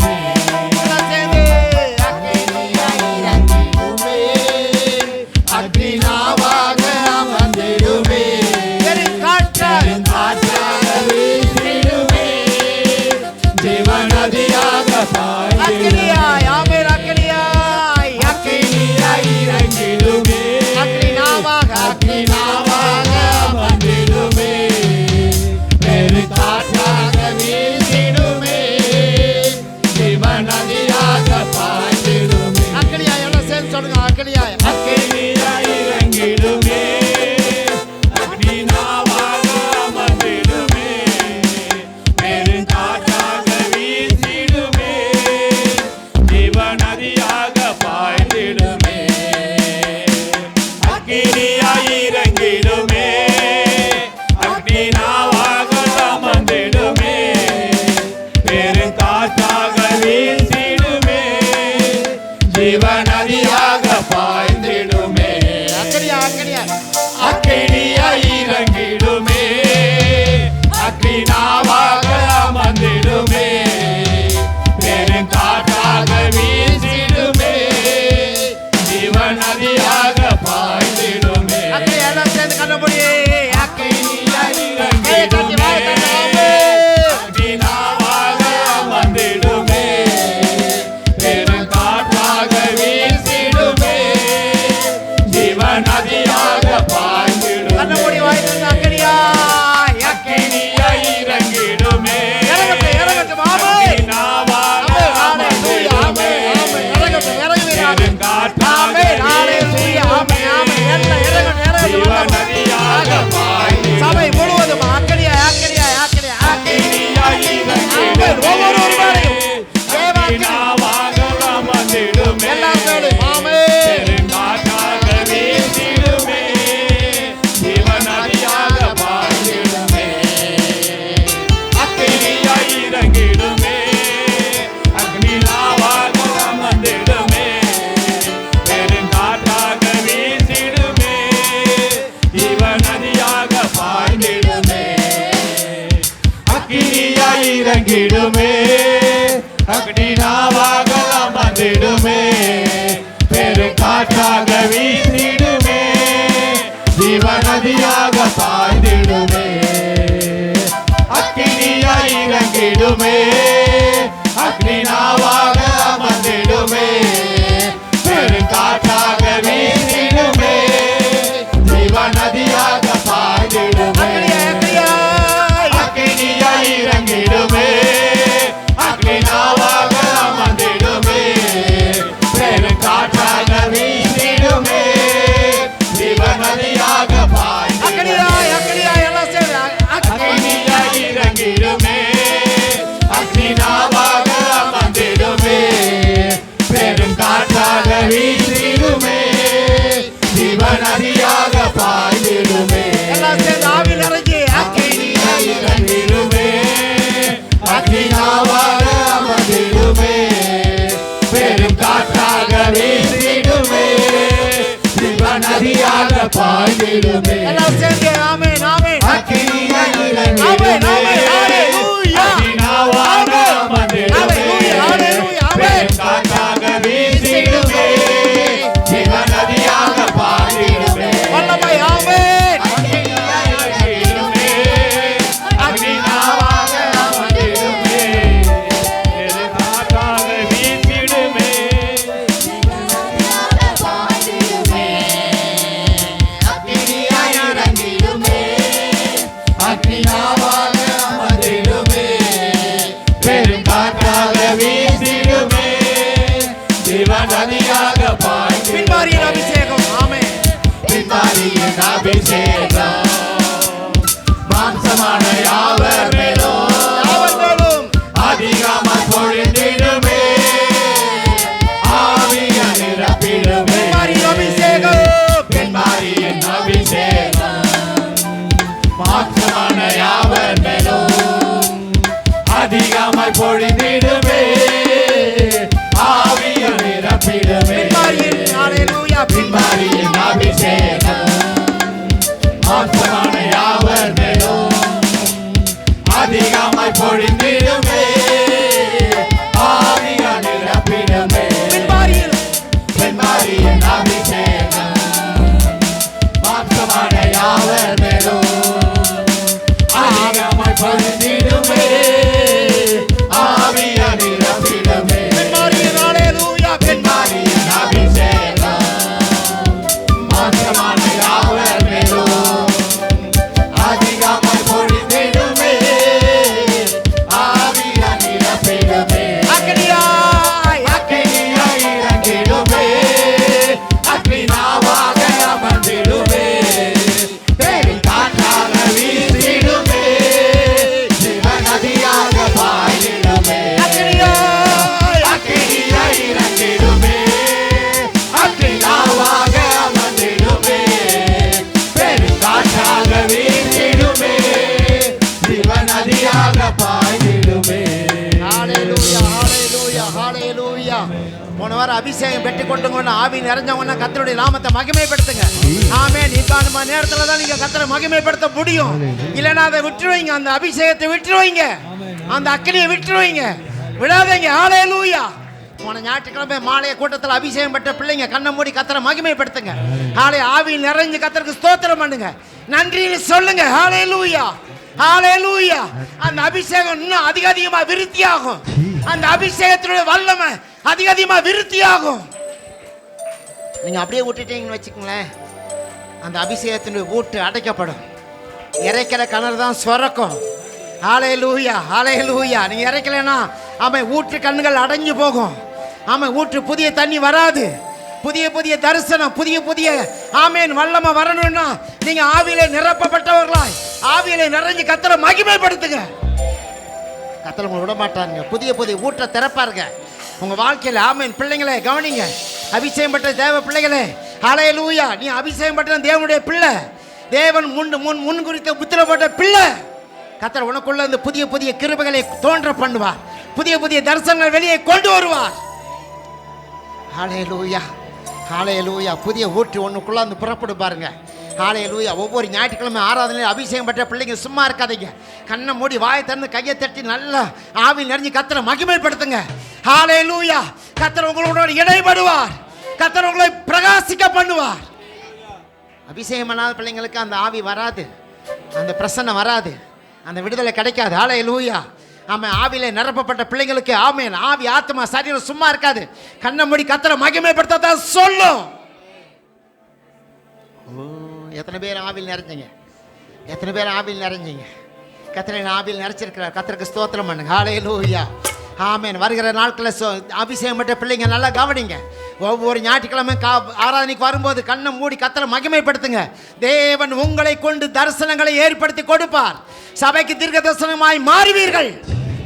பாய்ந்திடுமே. எல்லாம் சேர்ந்து அக்கினியாய் இறங்கிடுமே. அக்னி நாவாக அமர்ந்திடுமே. பெருங்காற்றாய் காற்றாக வீசிடுமே. ஜீவநதியாக பாய்ந்திடுமே. அக்கினியாய் ஆமென் அக்கினியாய் அக்கினியாய் இறங்கிடுமே. அக்கினி நாவாக அக்னி நாவாக அமர்ந்திடுமே. பெருங்காற்றாக வீசிடுமே. ஜீவநதியாக பாய்ந்திடுமே. அக்கினியாய் எல்லாம் சேர்ந்து சொல்லுங்க அக்கினியாய் அக்கினியாய் இறங்கிடுமே. அக்னி நாவாக அமர்ந்திடுமே. பெருங்காற்றாக வீசிடுமே. ஜீவநதியாக பாய்ந்திடுமே. அக்கினியாய் இறங்கிடுமே. அக்னி நாவாக அமர்ந்திடுமே. பெருங்காற்றாக வீசிடுமே. ஜீவநதியாக பாய்ந்திடுமே. அக்கினியாய் அக்கினியாய் அக்கினியாய் இறங்கிடுமே. அக்னி நாவாக அமர்ந்திடுமே. பெருங்காற்றாக வீசிடுமே. ஜீவநதியாக பாய்ந்திடுமே. அக்கினியாய் எல்லாம் சேர்ந்து கண்ணபடி அக்கினியாய் கையை தட்டி வாயை இறங்கிடுமே. தட்டி ஆமென் அக்னி நாவாக அமர்ந்திடுமே. பெருங்காற்றாக வீசிடுமே. ஜீவநதியாக பாய்ந்திடுமே. கண்ணபடி வாயை தட்டி அக்கினியாய் அக்கினியாய் இறங்கிடுமே. இறங்கட்டும் இறங்கட்டும் ஆமென் அக்னி நாவாக ஹalleluya ஆமென் அமர்ந்திடுமே. ஆமென் இறங்கட்டும் இறங்குவீர் ஆமென் பெருங்காற்றாக ஆமென் ஹalleluya ஆமென் ஆமென் எல்லாம் இறங்கட்டும் ஜீவநதியாக பாய்ந்திடுமே. சபை முழுவதும் அக்கினியாய் அக்கினியாய் அக்கினியாய் அக்கினியாய் இறங்கிடுமே. ஆமென் ஒவ்வொரு மேலையும் தேவ அக்னி அக்கினி நாவாக அமர்ந்திடுமே. எல்லார் மேலையும் ஆமென் பெருங்காற்றாக வீசிடுமே. ஜீவநதியாக பாய்ந்திடுமே. அக்கினியாய் இறங்கிடுமே. அக்னி நாவாக அமர்ந்திடுமே. பெருங்காற்றாக வீசிடுமே. ஜீவநதியாக பாய்ந்திடுமே. அக்கினியாய் இறங்கிடுமே. அக்னி நாவாக அமர்ந்திடுமே. பெருங்காற்றாக வீசிடுமே. ஜீவநதியாக பாய்ந்திடுமே. அக்கினியாய் இறங்கிடுமே. அக்னி நாவாக அமர்ந்திடுமே. பெருங்காற்றாக வீசிடுமே. ஜீவநதியாக பாய்ந்திடுமே. அக்கினியாய் அக்கினியாய் இறங்கிடுமே. அக்னி நாவாக அமர்ந்திடுமே. பெருங்காற்றாக வீசிடுமே. ஜீவநதியாக பாய்ந்திடுமே. அக்கினியாய் அக்கினியாய் எல்லாம் சேர்ந்து அக்கினியாய் இறங்கிடுமே. அக்னி நாவாக அமர்ந்திடுமே. பெருங்காற்றாக வீசிடுமே. ஜீவநதியாக பாய்ந்திடுமே. எல்லாம் சேர்ந்து ஆவியில் இறங்கி அக்கினியாய் இறங்கிடுமே. அக்னி நாவாக அமர்ந்திடுமே. பெருங்காற்றாக வீசிடுமே. ஜீவநதியாக பாய்ந்திடுமே. எல்லாம் சேர்ந்து ஆமென் ஆமென் அக்கினியாய் ஆமென் இறங்கிடுமே. ஆமென் ஹalleluya அக்னி நாவாக அமர்ந்திடுமே. ஹalleluya ஹalleluya ஆமென் பெருங்காற்றாக வீசிடுமே. ஜீவநதியாக பாய்ந்திடுமே. வல்லமை ஆமென் அக்கினியாய் இறங்கிடுமே. அக்னி நாவாக அமர்ந்திடுமே. பெருங்காற்றாக வீசிடுமே. ஜீவநதியாக பாய்ந்திடுமே. அக்கினியாய் இறங்கிடுமே. ஹalleluya ஹalleluya. போன வாரம் அபிஷேகம் பெற்று கொண்டுங்கன்னு ஆவி நிறைஞ்சவங்கன்னா கர்த்தருடைய நாமத்தை மகிமைப்படுத்துங்க. ஆமென். இப்ப அந்த நேரத்துல தான் நீங்க கர்த்தரை மகிமைப்படுத்த முடியும். இல்லைன்னா அதை விட்டுருவீங்க, அந்த அபிஷேகத்தை விட்டுருவீங்க, அந்த அக்கினியை விட்டுருவீங்க, விடாதீங்க. ஹalleluya. போன ஞாயிற்றுக்கிழமை மாலைய கூட்டத்தில் அபிஷேகம் பெற்ற பிள்ளைங்க கண்ணை மூடி கர்த்தரை மகிமைப்படுத்துங்க. ஆவியில் நிறைஞ்சு கர்த்தருக்கு ஸ்தோத்திரம் பண்ணுங்க, நன்றின்னு சொல்லுங்க. ஹalleluya ஹalleluya. அந்த அபிஷேகம் இன்னும் அதிகமா விருத்தியாகும். அந்த அபிஷேகத்தினுடைய வல்லமை அதிகமா விருத்தியாகும். நீங்க அப்படியே விட்டுட்டீங்கன்னு வச்சுக்கோங்களேன், அந்த அபிஷேகத்தினுடைய ஊற்று அடைக்கப்படும். இறைக்கிற கிணறு தான் சுரக்கும். ஹalleluya ஹalleluya. நீங்க இறைக்கலைன்னா ஆமை ஊற்று கண்ணுகள் அடைஞ்சு போகும். ஆமை ஊற்று புதிய தண்ணி வராது. புதிய புதிய தரிசனம், புதிய புதிய ஆமேன் வல்லமை வரணும்னா நீங்க ஆவியிலே நிரப்பப்பட்டவர்களாய் ஆவியிலே நிறைஞ்சு கர்த்தரை மகிமைப்படுத்துங்க. கர்த்தர் உங்களை விட மாட்டாங்க. புதிய புதிய ஊற்றை திறப்பாருங்க உங்க வாழ்க்கையில். ஆமேன். பிள்ளைங்களே கவனிங்க, அபிஷேகம் பெற்ற தேவ பிள்ளைகளே, ஹalleluya. நீ அபிஷேகம் பெற்ற தேவனுடைய பிள்ளை, தேவன் முன் குறித்த புத்திர போட்ட பிள்ளை. கர்த்தர் உனக்குள்ள இந்த புதிய புதிய கிருபைகளை தோன்ற பண்ணுவார். புதிய புதிய தரிசனங்களை வெளியே கொண்டு வருவார். ஹalleluya ஹalleluya. புதிய ஊற்று ஒன்றுக்குள்ள அந்த புறப்படு பாருங்க. ஹalleluya. ஒவ்வொரு ஞாயிற்றுக்கிழமை ஆராதனையில் அபிஷேகம் பெற்ற பிள்ளைங்க சும்மா இருக்காதீங்க. கண்ணை மூடி வாயை திறந்து கையை தட்டி நல்லா ஆவி நிறைஞ்சு கர்த்தரை மகிமைப்படுத்துங்க. ஹalleluya. கர்த்தர் உங்களோட இடைபடுவார். கர்த்தர் உங்களை பிரகாசிக்க பண்ணுவார். அபிஷேகம் பண்ணாத பிள்ளைங்களுக்கு அந்த ஆவி வராது, அந்த பிரசன்னம் வராது, அந்த விடுதலை கிடைக்காது. ஹalleluya. ஆமாம். ஆவியிலே நிரப்பப்பட்ட பிள்ளைங்களுக்கு ஆமேன் ஆவி ஆத்மா சரீரம் சும்மா இருக்காது. கண்ணை மூடி கர்த்தரை மகிமைப்படுத்தத்தான் சொல்லும். எத்தனை பேர் ஆவியில் நிறைஞ்சீங்க? எத்தனை பேர் ஆவியில் நிறைஞ்சீங்க? கர்த்தரை ஆவியில் நிறைச்சிருக்கிறார். கர்த்தருக்கு ஸ்தோத்திரம் பண்ணுங்க. ஹalleluya ஆமேன். வருகிற நாட்களில் அபிஷேகம் பெற்ற பிள்ளைங்க நல்லா கவனிங்க. ஒவ்வொரு ஞாயிற்றுக்கிழமை ஆராதனைக்கு வரும்போது கண்ணை மூடி கர்த்தரை மகிமைப்படுத்துங்க. தேவன் உங்களை கொண்டு தரிசனங்களை ஏற்படுத்தி கொடுப்பார். சபைக்கு தீர்க்க தரிசனமாய் மாறுவீர்கள்.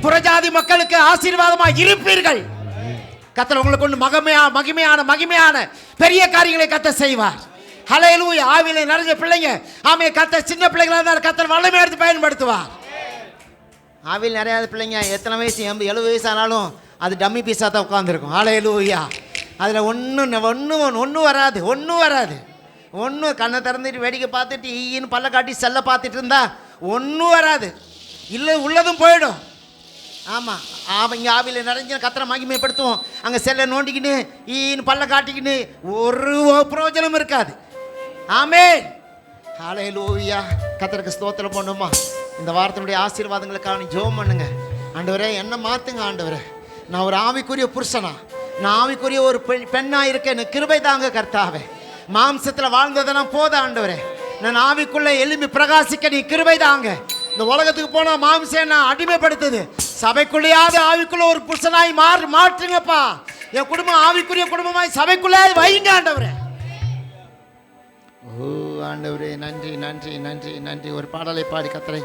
புறஜாதி மக்களுக்கு ஆசீர்வாதமாய் இருப்பீர்கள். கர்த்தர் உங்களை கொண்டு மகிமையான பெரிய காரியங்களை கர்த்தர் செய்வார். ஹalleluya. ஆவியிலே நிறைஞ்ச பிள்ளைங்க ஆமே கர்த்தர் சின்ன பிள்ளைகளா இருந்தால் கர்த்தர் வல்லமை எடுத்து பயன்படுத்துவார். ஆவியில் நிறையாத பிள்ளைங்க எத்தனை வயசு 70 வயசு ஆனாலும் அது டம்மி பீஸாக தான் உட்காந்துருக்கும். ஹalleluya. அதில் ஒன்றும் வராது. ஒன்றும் கண்ணை திறந்துட்டு வேடிக்கை பார்த்துட்டு ஈன்னு பல்ல காட்டி செல்ல பார்த்துட்டு இருந்தா ஒன்றும் வராது. இல்லை உள்ளதும் போயிடும். ஆமாம். இங்கே ஆவியில் நிறைஞ்ச கர்த்தரை மகிமைப்படுத்துவோம். அங்கே செல்லை நோண்டிக்கின்னு ஈன்னு பல்ல காட்டிக்கின்னு ஒரு பிரயோஜனம் இருக்காது. ஆமென். ஹalleluya. கர்த்தருக்கு ஸ்தோத்திரம் பண்ணுமா. இந்த வாரத்தினுடைய ஆசீர்வாதங்களுக்காக நீ ஜெபம் பண்ணுங்க. ஆண்டவரே என்ன மாற்றுங்க. ஆண்டவரே நான் ஒரு ஆவிக்குரிய புருஷனா, நான் ஆவிக்குரிய ஒரு பெண்ணா இருக்கேன், எனக்கு கிருபை தாங்க கர்த்தாவே. மாம்சத்தில் வாழ்ந்ததுனா போதும் ஆண்டவரே, நான் ஆவிக்குள்ளே எழும்பி பிரகாசிக்க நீ கிருபை தாங்க. இந்த உலகத்துக்கு போனால் மாம்சம் நான் அடிமைப்படுத்துது. சபைக்குள்ளேயாவது ஆவிக்குள்ள ஒரு புருஷனாய் மாற்றுங்கப்பா. என் குடும்பம் ஆவிக்குரிய குடும்பமாய் சபைக்குள்ளே வைங்க ஆண்டவரே. ஓ ஆண்டவரே நன்றி நன்றி நன்றி நன்றி. ஒரு பாடலை பாடி கர்த்தரை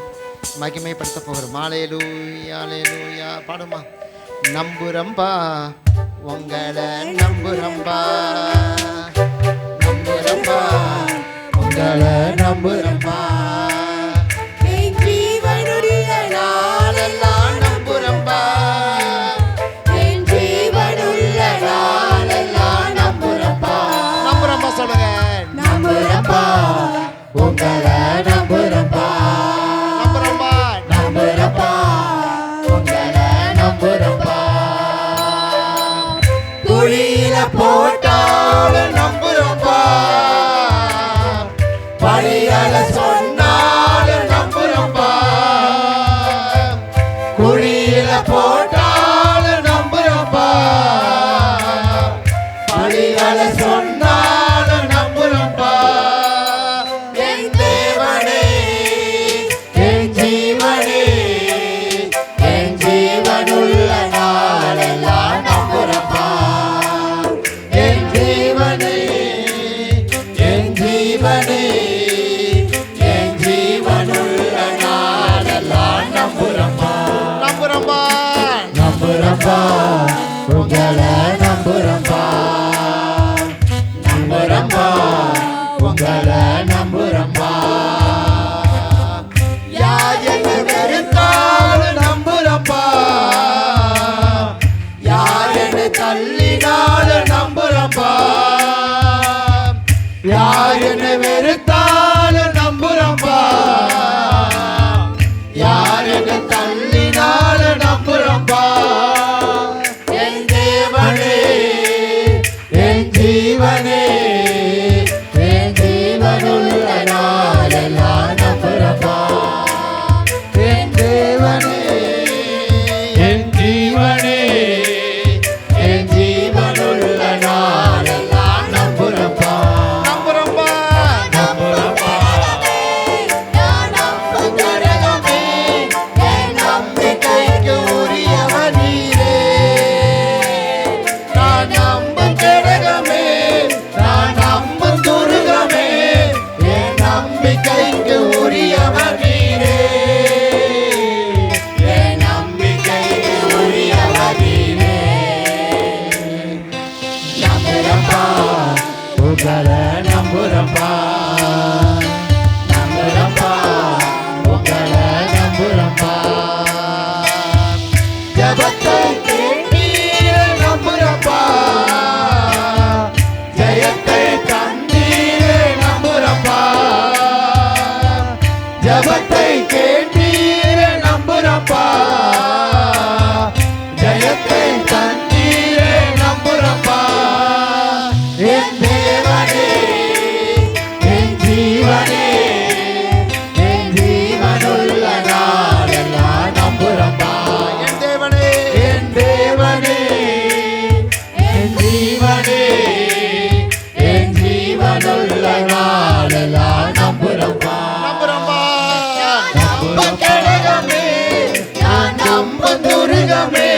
மகிமைப்படுத்த போகிறோம். ஹalleluya ஹalleluya. பாடுமா. நம்புறம்பா உங்களை நம்புறம்பா, நம்புறம்பா உங்களை நம்புறம்பா, என் ஜீவனுள்ள நாளெல்லாம் நம்புறம்பா, என் ஜீவனுள்ள நாளெல்லாம் நம்புறப்பா. நம்புறம்பா சொல்லுங்க. நம்புறப்பா உங்களை நம்புறப்பா, நம்புறம்பா நம்புறப்பா உங்களை நம்புறப்பா. குழியில போட்டாலும் நம்புறப்பா, வழியால சொன்னாலும் நம்புறப்பா, குழியில போட்டாலும் நம்புறப்பா, வழியால சொன்னாலும் நம்புறப்பா. என் தேவனே என் ஜீவனே, என் ஜீவனுள்ள நாளெல்லாம் நம்புறப்பா, என் ஜீவனே என் ஜீவனே, என் ஜீவனுள்ள நாளெல்லாம் நம்புறப்பா, நம்புறம்பா நம்புறப்பா உங்களை நம்புறப்பா, நம்புறப்பா உங்களை நம்புறப்பா. யார் என்ன வெறுத்தாலும் நம்புறப்பா, யார் என்னை தள்ளினாலும் நம்புறப்பா, யார் என்னை வெறுத்தாலும் நம்புறப்பா, யார் என்னை தள்ளினாலும் நம்புறப்பா, என் தேவனே என் ஜீவனே என் ஜீவனுள்ள நாளெல்லாம் நம்புறப்பா, என் தேவனே என் ஜீவனே என் ஜீவனுள்ள நாளெல்லாம் நம்புறப்பா, நம்புறப்பா, நம்புறப்பா. நான் நம்பும் கடகமே, என் நம்பிக்கைக்கு உரியவர் நீரே. நான் நம்பும் கடகமே, நான் நம்பும் துருகமே, என் நம்பிக்கைக்கு உரியவர் நீரே. என் நம்பிக்கைக்கு உரியவர் நீரே. நம்புறப்பா, உங்களை நம்புறப்பா, நம்புறப்பா, உங்களை நம்புறப்பா. ஜபத்தை கேட்டீரே நம்புறப்பா, ஜெயத்தை தந்தீரே நம்புறப்பா, ஜபத்தை கேட்டீரே நம்புறப்பா, ஜெயத்தை தந்தீரே நம்புறப்பா, என் தேவனே என் ஜீவனே என் ஜீவனுள்ள நாளெல்லாம் நம்புறப்பா, என் தேவனே என் தேவனே என் ஜீவனே என் ஜீவனுள்ள நாளெல்லாம் நம்புறப்பா, நம்புறப்பா. நம்ப கடகமே, நான் நம்ப துருகமே,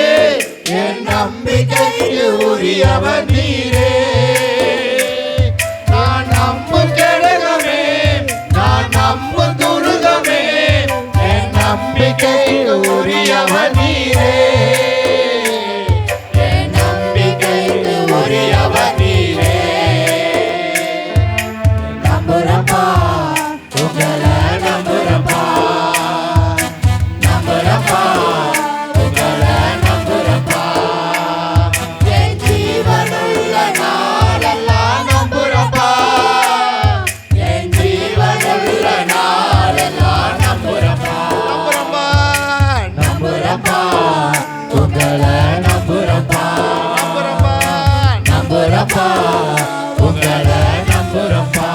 என் நம்பிக்கைக்கு உரியவர் நீரே. நான் நம்பும் கடகமே, நான் நம்பும் துருகமே, என் நம்பிக்கைக்கு உரியவர் நீரே. என் நம்பிக்கைக்கு உரியவர் நீரே. நம்புறப்பா, உங்களை நம்புறப்பா, நம்புறப்பா, உங்களை நம்புறப்பா, என் ஜீவனுள்ள நாளெல்லாம் நம்புறப்பா, என் ஜீவனுள்ள நாளெல்லாம் நம்புறப்பா, நம்புறப்பா, நம்புறப்பா, உங்களை நம்புறப்பா, நம்புறப்பா, நம்புறப்பா, உங்களை நம்புறப்பா,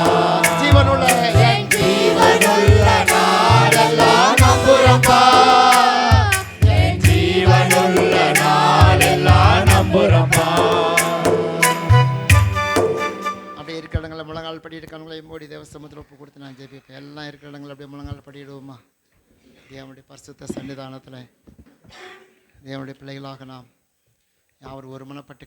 ஜீவனுள்ள என் ஜீவனுள்ள நாளெல்லாம் நம்புறப்பா, என் ஜீவனுள்ள நாளெல்லாம் நம்புறப்பா. அப்படியே இருக்கிற இடங்களை முழங்கால் படி இருக்கிறவங்களை மூடி தேவ சமுத்திரம் ஒப்பு கொடுத்து நான் ஜெபிப்பேன். எல்லாம் இருக்கிற இடங்களை அப்படியே முழங்கால் படிடுவோமா? தேவனுடைய பரிசுத்த சன்னிதானத்தில் தேவனுடைய பிள்ளைகளாக நாம் யாவர் ஒருமனப்பட்டு